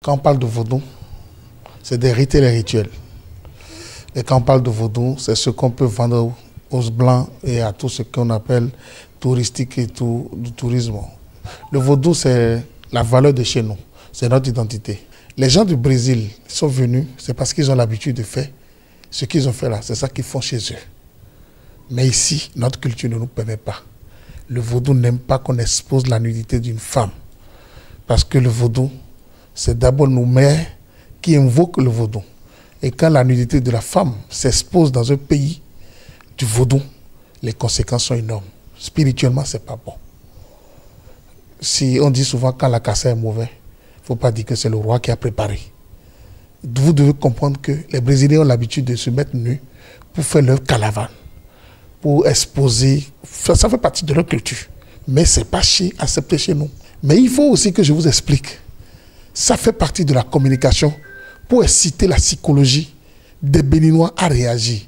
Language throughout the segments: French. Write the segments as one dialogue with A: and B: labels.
A: Quand on parle de vaudou, c'est des rites et les rituels. Et quand on parle de vaudou, c'est ce qu'on peut vendre aux blancs et à tout ce qu'on appelle touristique et tout, du tourisme. Le vaudou, c'est la valeur de chez nous, c'est notre identité. Les gens du Brésil sont venus, c'est parce qu'ils ont l'habitude de faire ce qu'ils ont fait là, c'est ça qu'ils font chez eux. Mais ici, notre culture ne nous permet pas. Le vaudou n'aime pas qu'on expose la nudité d'une femme. Parce que le vaudou, c'est d'abord nos mères qui invoquent le vaudou. Et quand la nudité de la femme s'expose dans un pays du vaudou, les conséquences sont énormes. Spirituellement, c'est pas bon. Si on dit souvent quand la cassette est mauvaise, il ne faut pas dire que c'est le roi qui a préparé. Vous devez comprendre que les Brésiliens ont l'habitude de se mettre nus pour faire leur calavane, pour exposer. Ça fait partie de leur culture. Mais ce n'est pas accepté chez nous. Mais il faut aussi que je vous explique. Ça fait partie de la communication pour exciter la psychologie des Béninois à réagir.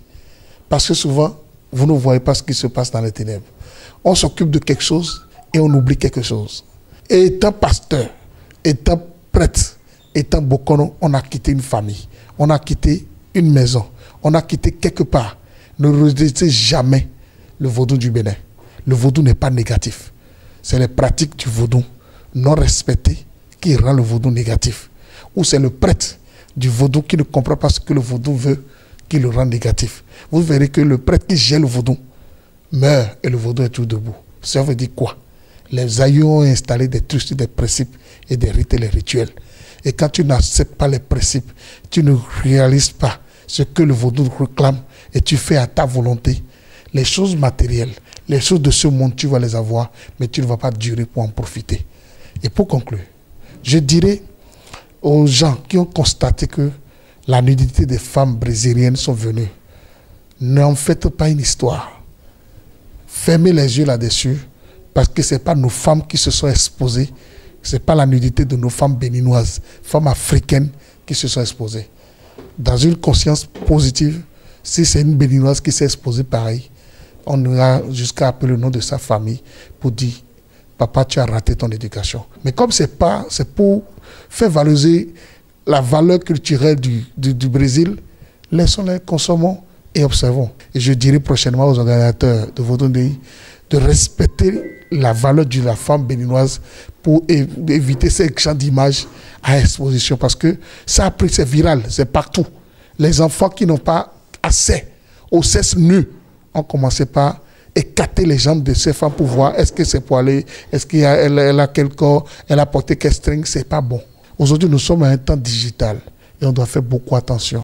A: Parce que souvent, vous ne voyez pas ce qui se passe dans les ténèbres. On s'occupe de quelque chose et on oublie quelque chose. Et étant pasteur, étant prêtre, étant bokono, on a quitté une famille, on a quitté une maison, on a quitté quelque part. Ne rejetez jamais le vaudou du Bénin. Le vaudou n'est pas négatif. C'est les pratiques du vaudou non respectées qui rend le vaudou négatif. Ou c'est le prêtre du vaudou qui ne comprend pas ce que le vaudou veut qui le rend négatif. Vous verrez que le prêtre qui gère le vaudou meurt et le vaudou est tout debout. Ça veut dire quoi? Les aïeux ont installé des trucs, des principes et des rites et les rituels. Et quand tu n'acceptes pas les principes, tu ne réalises pas ce que le vaudou réclame et tu fais à ta volonté. Les choses matérielles, les choses de ce monde, tu vas les avoir, mais tu ne vas pas durer pour en profiter. Et pour conclure, je dirais aux gens qui ont constaté que la nudité des femmes brésiliennes sont venues, n'en faites pas une histoire. Fermez les yeux là-dessus, parce que ce n'est pas nos femmes qui se sont exposées, ce n'est pas la nudité de nos femmes béninoises, femmes africaines qui se sont exposées. Dans une conscience positive, si c'est une béninoise qui s'est exposée pareil, on ira jusqu'à appeler le nom de sa famille pour dire « Papa, tu as raté ton éducation ». Mais comme c'est pour faire valoriser la valeur culturelle du Brésil, laissons-les, consommons et observons. Et je dirai prochainement aux organisateurs de Vaudou Ndéhi de respecter la valeur de la femme béninoise pour éviter ces champs d'images à exposition. Parce que ça a pris, c'est viral, c'est partout. Les enfants qui n'ont pas accès aux sexe nus ont commencé par écarter les jambes de ces femmes pour voir est-ce que c'est poilé, est-ce qu'elle a quel corps, elle a porté quel string, c'est pas bon. Aujourd'hui, nous sommes à un temps digital et on doit faire beaucoup attention.